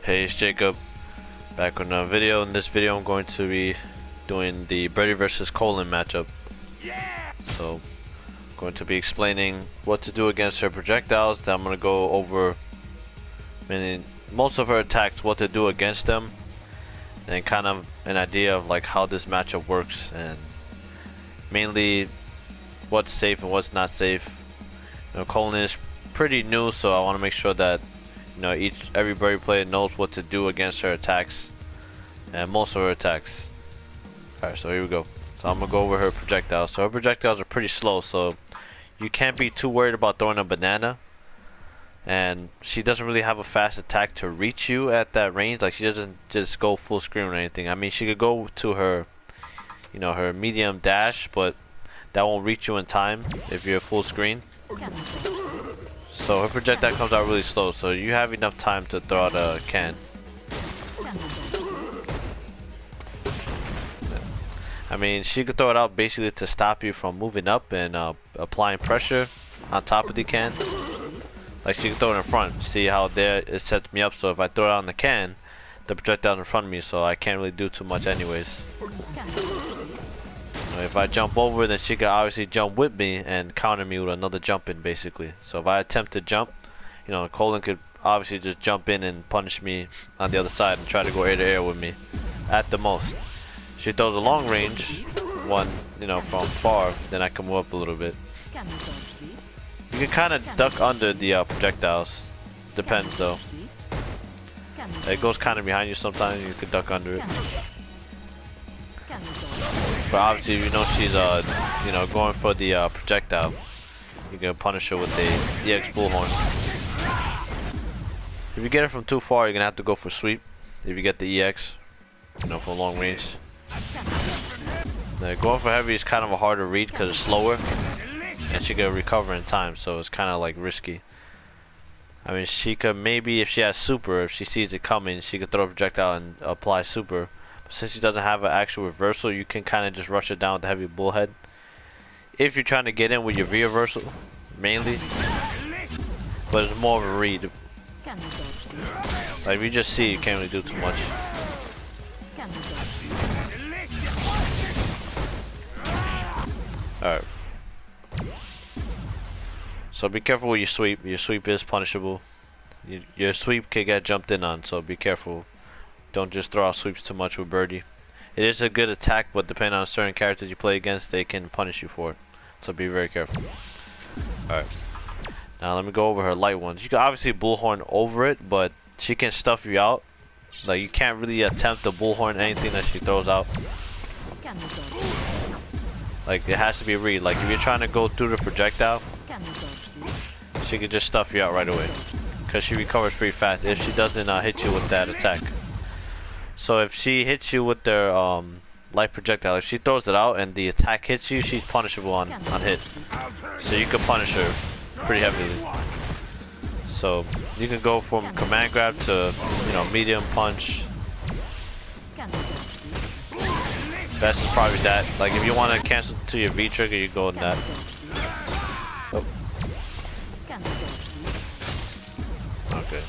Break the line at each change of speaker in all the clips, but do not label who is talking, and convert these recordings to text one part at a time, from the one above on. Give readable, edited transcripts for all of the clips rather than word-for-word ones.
Hey, it's Jacob, back with another video. In this video I'm going to be doing the Birdie versus Kolin matchup. So I'm going to be explaining what to do against her projectiles. Then I'm going to go over most of her attacks, what to do against them, and kind of an idea of like how this matchup works, and mainly what's safe and what's not safe. Kolin is pretty new, so I want to make sure that every birdie player knows what to do against her attacks, and most of her attacks. Alright, so here we go. So I'm gonna go over her projectiles. So her projectiles are pretty slow, so you can't be too worried about throwing a banana. And she doesn't really have a fast attack to reach you at that range. Like, she doesn't just go full screen or anything. I mean, she could go to her, her medium dash, but that won't reach you in time if you're full screen. So her projectile comes out really slow, so you have enough time to throw out a can. I mean, she could throw it out basically to stop you from moving up and applying pressure on top of the can. Like, she could throw it in front. See how there it sets me up, so if I throw it out on the can, the projectile's in front of me, so I can't really do too much anyways. If I jump over, then she could obviously jump with me and counter me with another jump in, basically. So if I attempt to jump, Kolin could obviously just jump in and punish me on the other side and try to go air to air with me at the most. She throws a long range one, from far, then I can move up a little bit. You can kind of duck under the projectiles. Depends though. It goes kind of behind you sometimes. You can duck under it. But obviously, if she's going for the projectile, you can punish her with the EX bullhorn. If you get it from too far, you're gonna have to go for sweep. If you get the EX, for long range. Now, going for heavy is kind of a harder read because it's slower, and she can recover in time, so it's kind of like risky. I mean, she could maybe, if she has super, if she sees it coming, she could throw a projectile and apply super. Since she doesn't have an actual reversal, you can kind of just rush it down with the heavy bullhead. If you're trying to get in with your V-reversal, mainly. But it's more of a read. Like, if you just see, you can't really do too much. Alright. So be careful with your sweep. Your sweep is punishable. Your sweep can get jumped in on, so be careful. Don't just throw out sweeps too much with Birdie. It is a good attack, but depending on certain characters you play against, they can punish you for it. So be very careful. Alright. Now let me go over her light ones. You can obviously bullhorn over it, but she can stuff you out. Like, you can't really attempt to bullhorn anything that she throws out. Like, it has to be a read. Like, if you're trying to go through the projectile, she can just stuff you out right away. Because she recovers pretty fast if she doesn't hit you with that attack. So if she hits you with their light projectile, if she throws it out and the attack hits you, she's punishable on hit. So you can punish her pretty heavily. So you can go from command grab to medium punch. Best is probably that. Like, if you want to cancel to your V trigger, you go in that. Oh. Okay.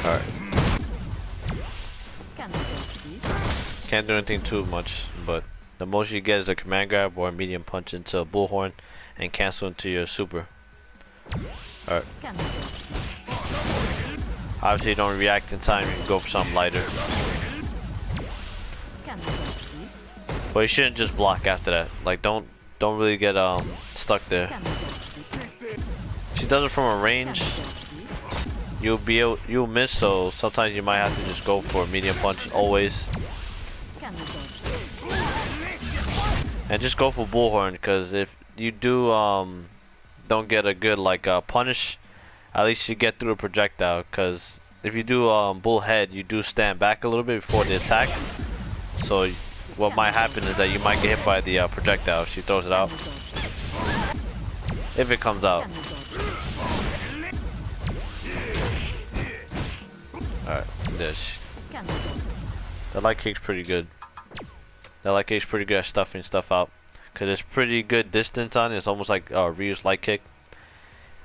Alright. Can't do anything too much, but the most you get is a command grab or a medium punch into a bullhorn and cancel into your super. Alright. Obviously, you don't react in time, you can go for something lighter. But you shouldn't just block after that. Like, don't really get stuck there. She does it from a range. You'll miss, so sometimes you might have to just go for a medium punch always. And just go for bullhorn, because if you do don't get a good punish, at least you get through a projectile. Because if you do bullhead, you do stand back a little bit before the attack. So what might happen is that you might get hit by the projectile if she throws it out. If it comes out. Alright, this. That light kick's pretty good. That light kick's pretty good at stuffing stuff out. because it's pretty good distance on it. It's almost like Ryu's light kick.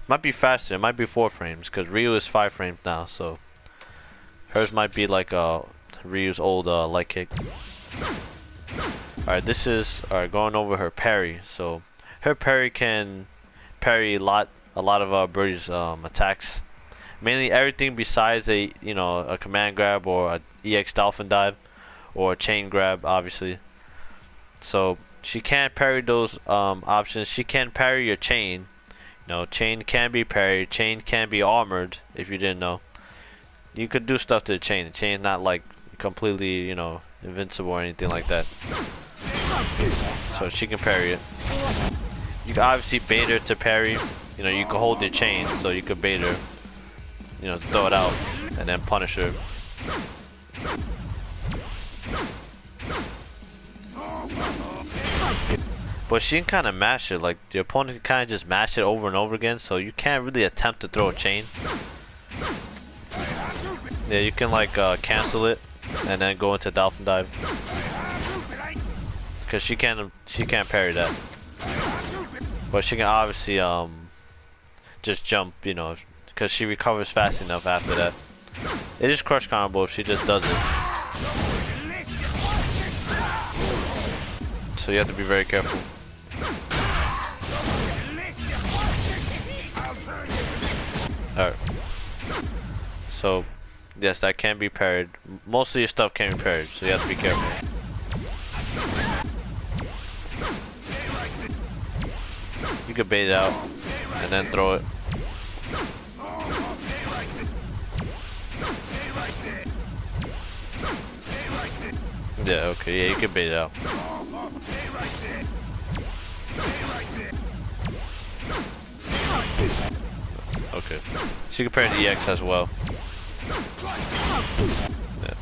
Might be faster. It might be 4 frames because Ryu is 5 frames now. So hers might be like Ryu's old light kick. Alright, this is going over her parry. So her parry can parry a lot of Birdie's attacks. Mainly everything besides a command grab or a EX dolphin dive or a chain grab, obviously. So she can't parry those options. She can parry your chain. Chain can be parried. Chain can be armored. If you didn't know, you could do stuff to the chain. The chain's not like completely, invincible or anything like that. So she can parry it. You can obviously bait her to parry. You can hold the chain, so you could bait her. Throw it out and then punish her. But she can kind of mash it. Like the opponent can kind of just mash it over and over again, so you can't really attempt to throw a chain. Yeah, you can like cancel it and then go into dolphin dive. Cause she can't parry that. But she can obviously just jump, because she recovers fast enough after that. It is crush combo if she just does it. So you have to be very careful. Alright. So yes, that can be parried. Most of your stuff can be parried, so you have to be careful. You can bait it out and then throw it. Yeah, okay, yeah, you can bait it out. Okay. She can parry the EX as well. Yeah.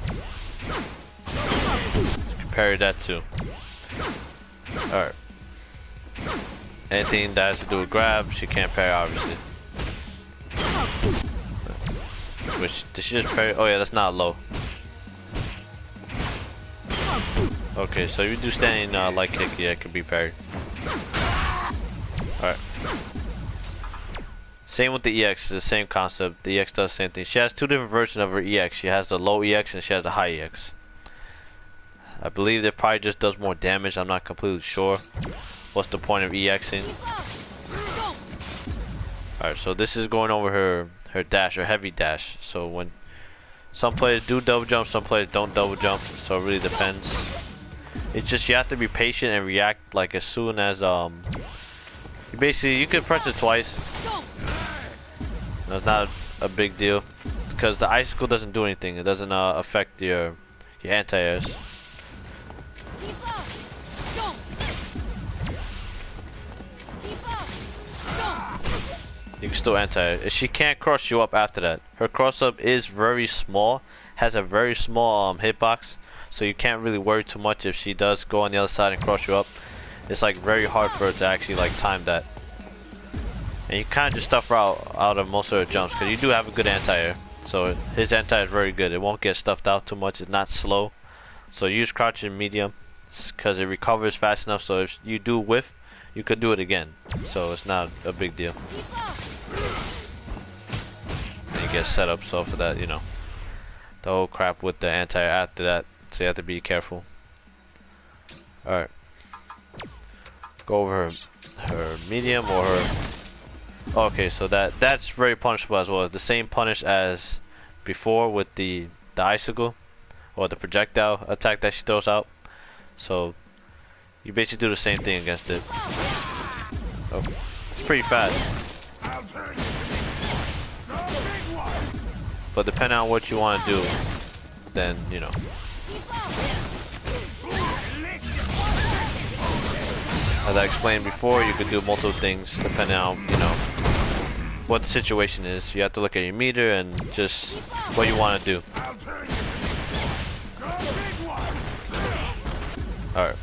She can parry that too. Alright. Anything that has to do with grab, she can't parry, obviously. Which, did she just parry? Oh yeah, that's not low. Okay, so you do standing light kick, yeah, it can be parried. Alright. Same with the EX, it's the same concept. The EX does the same thing. She has 2 different versions of her EX. She has the low EX and she has the high EX. I believe it probably just does more damage. I'm not completely sure. What's the point of EXing? Alright, so this is going over her dash, her heavy dash. So when some players do double jump, some players don't double jump. So it really depends. It's just you have to be patient and react like as soon as you can press it twice. That's not a big deal because the icicle doesn't do anything. It doesn't affect your anti-airs. You can still anti-air. She can't cross you up after that. Her cross up is very small, has a very small hitbox, so you can't really worry too much if she does go on the other side and cross you up. It's like very hard for her to actually like time that. And you kind of just stuff her out of most of her jumps because you do have a good anti-air. So his anti-air is very good. It won't get stuffed out too much. It's not slow. So use crouch and medium because it recovers fast enough. So if you do whiff, you could do it again. So it's not a big deal. And you get set up so for that, the whole crap with the anti-air after that. So you have to be careful. Alright. Go over her medium or her... Okay, so that's very punishable as well. It's the same punish as before with the icicle or the projectile attack that she throws out. So you basically do the same thing against it. Oh, it's pretty fast. But depending on what you want to do, then as I explained before, you could do multiple things depending on what the situation is. You have to look at your meter and just what you want to do. Alright.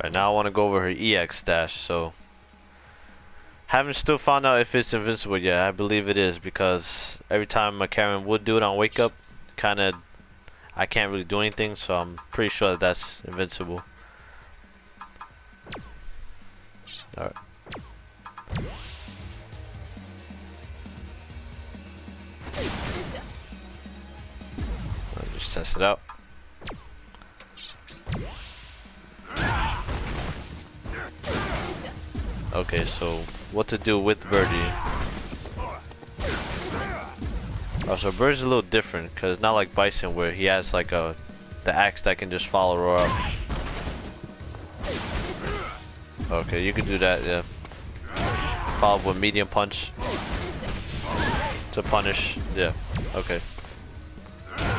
Right now I want to go over her EX dash, so haven't still found out if it's invincible yet. I believe it is because every time a Karen would do it on wake up, kinda I can't really do anything, so I'm pretty sure that that's invincible. Alright. Let's just test it out. Okay, so what to do with Birdie? Oh, so Birdie's a little different because it's not like Bison where he has like the axe that can just follow her up. Okay, you can do that, yeah. Follow up with medium punch to punish. Yeah, okay.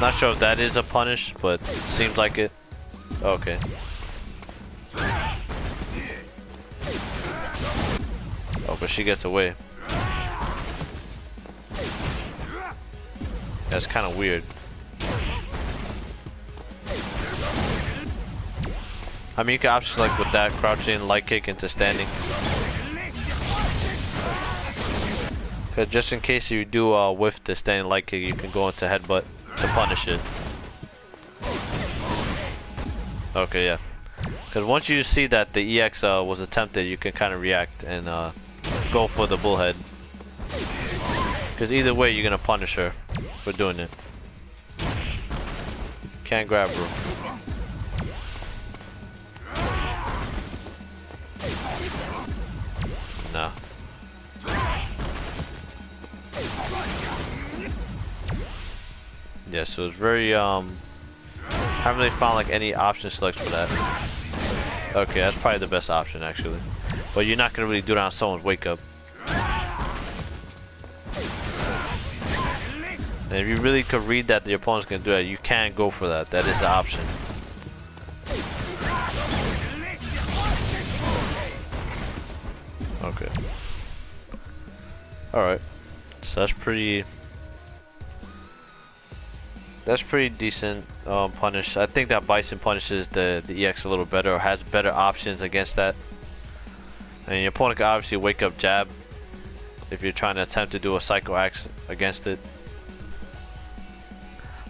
Not sure if that is a punish, but seems like it. Okay. Oh, but she gets away. That's kind of weird. I mean, you can option select with that, crouching, light kick into standing. Cause just in case you do whiff the standing light kick, you can go into headbutt to punish it. Okay, yeah. Cause once you see that the EX was attempted, you can kind of react and go for the bullhead. Cause either way, you're gonna punish her for doing it. Can't grab her. Nah. Yeah, so it's very haven't really found like any option selects for that. Okay, that's probably the best option actually. But you're not gonna really do that on someone's wake up. And if you really could read that the opponent's gonna do that, you can go for that. That is the option. Okay. Alright. So that's pretty decent punish. I think that Bison punishes the EX a little better or has better options against that. And your opponent can obviously wake up jab if you're trying to attempt to do a psycho axe against it.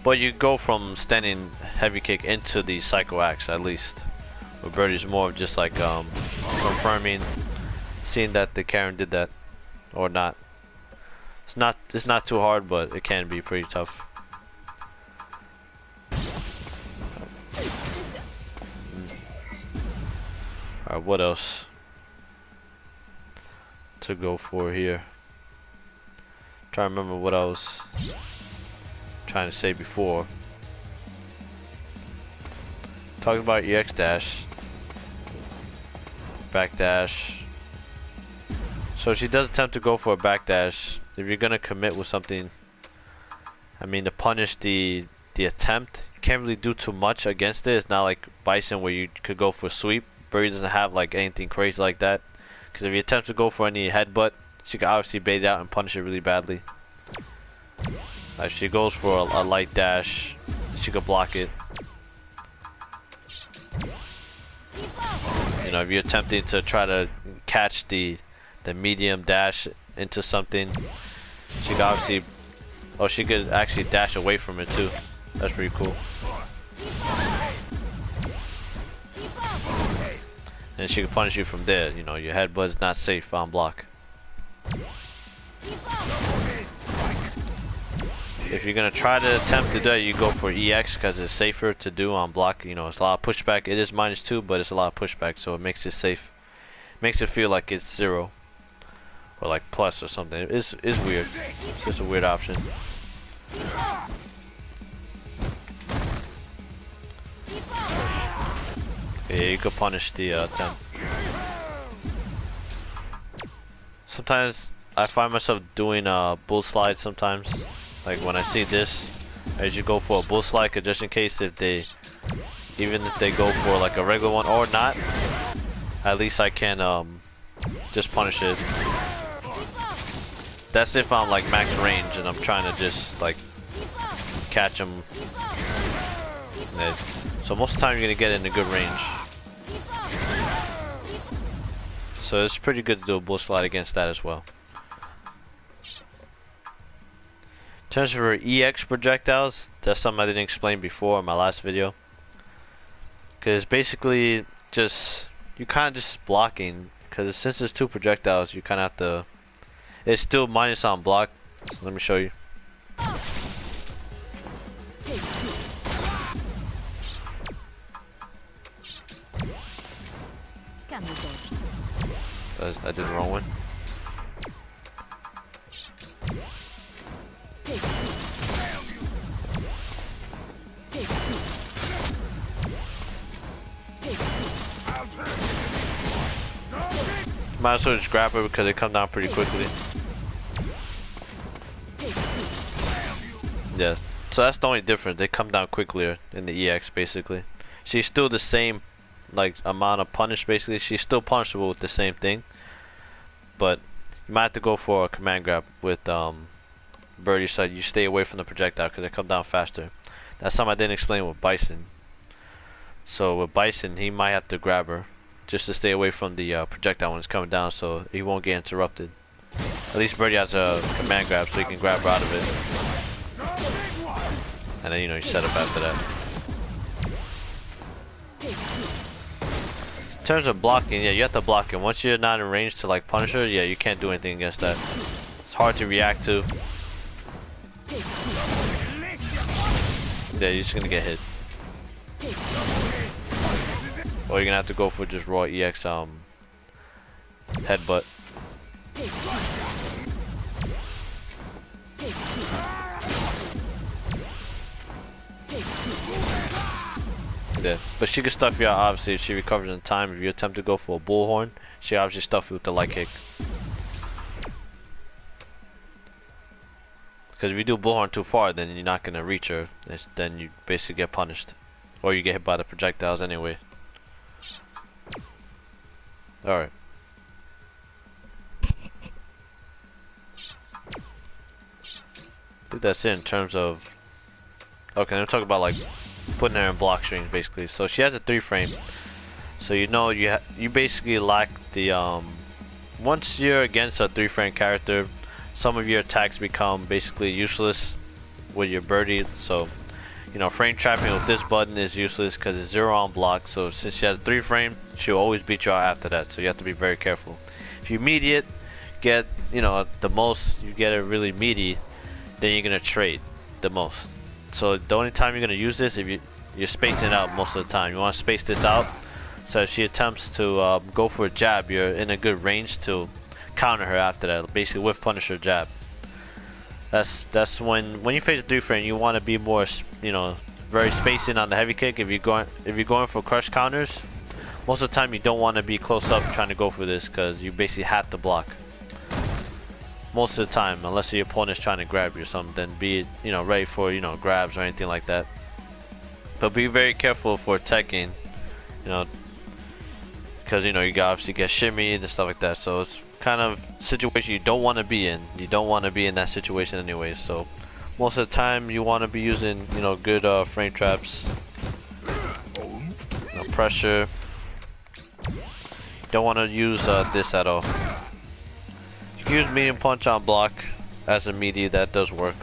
But you go from standing heavy kick into the psycho axe at least. But Birdie's more of just like confirming, seeing that the Karen did that or not. It's not too hard, but it can be pretty tough. Alright, what else to go for here? Trying to remember what I was trying to say before. Talking about EX dash, back dash. So she does attempt to go for a back dash. If you're gonna commit with something, I mean, to punish the attempt, you can't really do too much against it. It's not like Bison where you could go for a sweep. Birdie doesn't have like anything crazy like that. Because if you attempt to go for any headbutt, she can obviously bait it out and punish it really badly. If she goes for a light dash, she could block it. You know, if you're attempting to try to catch the medium dash into something, she could obviously, oh, she could actually dash away from it too. That's pretty cool. And she can punish you from there. You know, your headbutt's not safe on block. If you're gonna try to attempt to do that, you go for EX because it's safer to do on block. You know, it's a lot of pushback. It is -2, but it's a lot of pushback, so it makes it safe. Makes it feel like it's 0 or like plus or something. It's weird. It's just a weird option. Yeah, you could punish the attempt. Sometimes I find myself doing bull slide sometimes. Like when I see this, I usually go for a bull slide, cause just in case even if they go for like a regular one or not, at least I can just punish it. That's if I'm like max range and I'm trying to just like catch them. So most of the time you're gonna get in a good range. So it's pretty good to do a bull slide against that as well. In terms of her EX projectiles, that's something I didn't explain before in my last video. Because basically just, you kind of just blocking. Because since it's 2 projectiles, you kind of have to, it's still minus on block. So let me show you. I did the wrong one. Might as well just grab her because they come down pretty quickly. Yeah, so that's the only difference. They come down quicker in the EX basically. She's still the same like amount of punish basically. She's still punishable with the same thing. But you might have to go for a command grab with Birdie so you stay away from the projectile because they come down faster. That's something I didn't explain with Bison. So with Bison, he might have to grab her just to stay away from the projectile when it's coming down so he won't get interrupted. At least Birdie has a command grab so he can grab her out of it. And then you know you set up after that. In terms of blocking, yeah, you have to block it. Once you're not in range to like punish her, yeah, you can't do anything against that. It's hard to react to. Yeah, you're just gonna get hit. Or you're gonna have to go for just raw EX headbutt. Yeah, but she can stuff you out obviously if she recovers in time. If you attempt to go for a bullhorn, she obviously stuff you with the light kick. Because if you do bullhorn too far, then you're not gonna reach her. Then you basically get punished, or you get hit by the projectiles anyway. All right. I think that's it in terms of. Okay, I'm talking about like putting her in block strings basically. So she has a 3-frame. So you know you basically lack the once you're against a 3-frame character, some of your attacks become basically useless with your Birdie. So you know frame trapping with this button is useless because it's 0 on block. So since she has a 3-frame, she'll always beat you out after that. So you have to be very careful. If you immediate get the most, you get it really meaty, then you're gonna trade the most. So the only time you're gonna use this if you're spacing out most of the time. You want to space this out so if she attempts to go for a jab, you're in a good range to counter her after that. Basically whiff punish her jab. That's when you face a 3-frame, you want to be more very spacing on the heavy kick. If you're going for crush counters, most of the time you don't want to be close up trying to go for this because you basically have to block. Most of the time, unless your opponent's trying to grab you or something, then be ready for grabs or anything like that. But be very careful for teching, because you obviously get shimmied and stuff like that. So it's kind of situation you don't want to be in. You don't want to be in that situation anyway. So most of the time you want to be using good frame traps, pressure. You don't want to use this at all. Use medium punch on block as a meaty, that does work.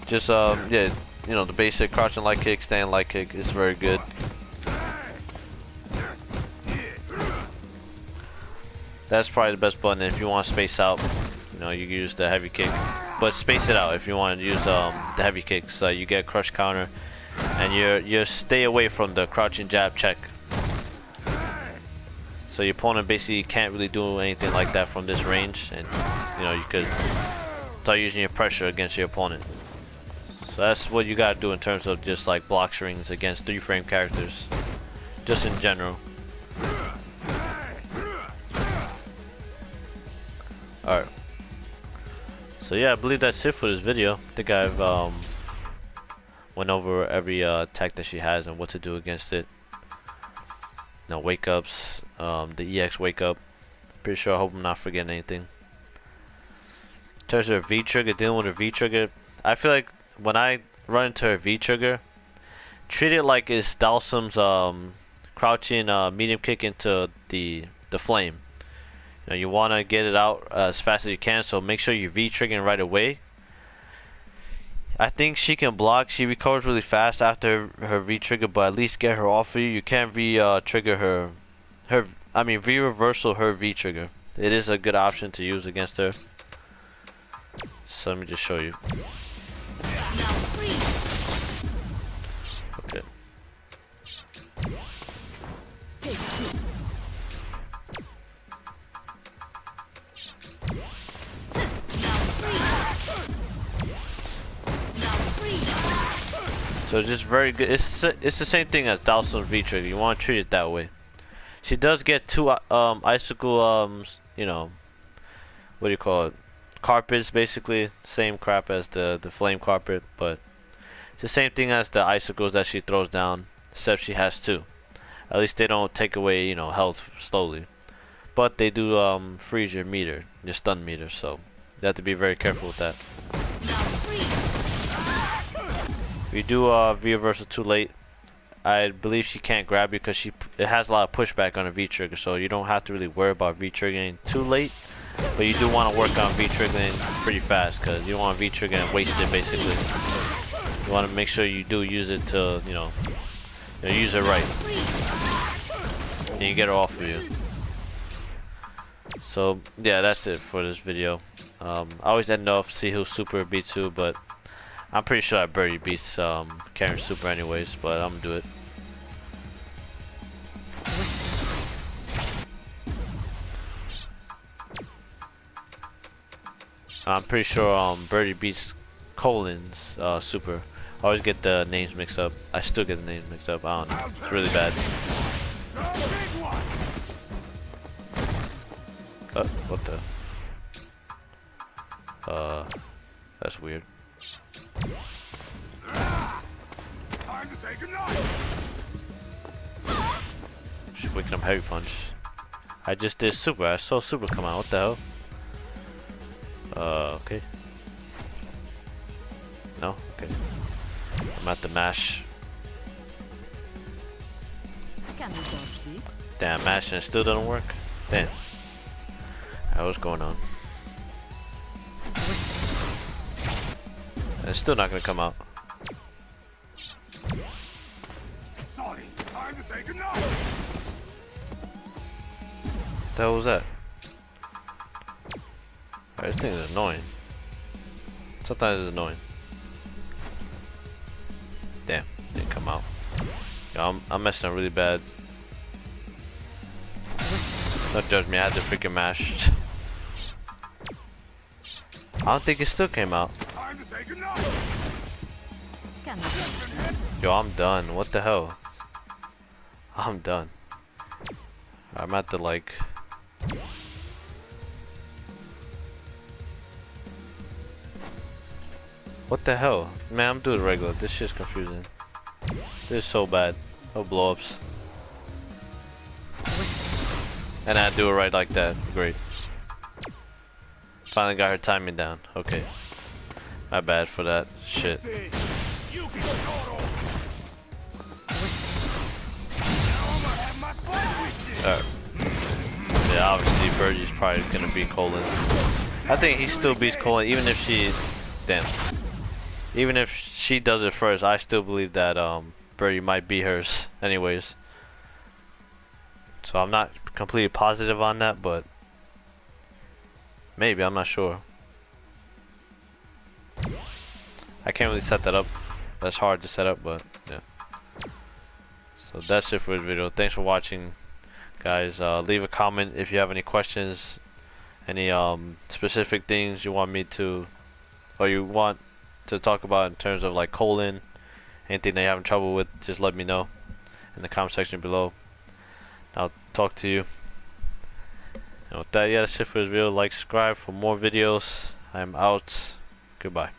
Just yeah, the basic crouch and light kick, stand light kick is very good. That's probably the best button. If you want to space out, you use the heavy kick, but space it out if you want to use the heavy kick, so you get crush counter, and you stay away from the crouching jab check. So your opponent basically can't really do anything like that from this range, and you could start using your pressure against your opponent. So that's what you gotta do in terms of just like block strings against 3-frame characters, just in general. Alright. So yeah, I believe that's it for this video. I think I've went over every attack that she has and what to do against it. Wake ups, the EX wake up. Pretty sure, I hope I'm not forgetting anything. In terms of her V trigger, dealing with her V trigger, I feel like when I run into her V trigger, treat it like it's Dalsum's crouching medium kick into the flame. You know, you want to get it out as fast as you can, so make sure you're V-triggering right away. I think she can block. She recovers really fast after her V-trigger, but at least get her off of you. You can't V-trigger V-reversal her V-trigger. It is a good option to use against her. So let me just show you. Okay. So it's just very good. It's the same thing as Dalsum's V-trigger. You want to treat it that way. She does get two icicle you know, what do you call it? Carpets, basically same crap as the flame carpet, but it's the same thing as the icicles that she throws down, except she has two. At least they don't take away, you know, health slowly, but they do freeze your meter, your stun meter. So you have to be very careful with that. If you do V-reversal too late, I believe she can't grab you because it has a lot of pushback on a V-trigger, so you don't have to really worry about V-triggering too late. But you do want to work on V-triggering pretty fast because you don't want V-trigger and waste it basically. You want to make sure you do use it to, you know, use it right. And you get it off of you. So yeah, that's it for this video. I always end off see who super beats who, but I'm pretty sure that Birdie beats Karen super anyways, but I'm gonna do it. I'm pretty sure Birdie beats Kolin's super. I always get the names mixed up. I still get the names mixed up. I don't know. It's really bad. What the? That's weird.
Time to say goodnight.
Just waking up heavy punch. I just did super. I saw super come out. What the hell? Okay. No? Okay. I'm at the mash.
Can we dodge this?
Damn, mash and it still doesn't work? Damn. What's going on? And it's still not gonna come out.
Sorry, time to say goodnight.
What the hell was that? Alright, this thing is annoying. Sometimes it's annoying. Damn, didn't come out. Yo, I'm messing up really bad. Don't judge me, I had to freaking mash. I don't think it still came out.
Time to say goodnight.
Can we dodge?
Yo, I'm done. What the hell? I'm done. I'm at the like. What the hell? Man, I'm doing regular. This shit's confusing. This is so bad. No blow-ups. And I do it right like that. Great. Finally got her timing down. Okay. My bad for that shit.
You can start Now I'm gonna have my fun with this.
Yeah, obviously Birdie's probably gonna beat Kolin. I think he still beats Kolin even if she... Damn. Even if she does it first, I still believe that Birdie might beat hers anyways. So I'm not completely positive on that, but maybe, I'm not sure. I can't really set that up. That's hard to set up, but yeah. So that's it for this video. Thanks for watching, guys. Leave a comment if you have any questions, any specific things you want me to, or you want to talk about in terms of like Kolin, anything that you're having trouble with, just let me know in the comment section below. I'll talk to you. And with that, yeah, that's it for this video. Like, subscribe for more videos. I'm out. Goodbye.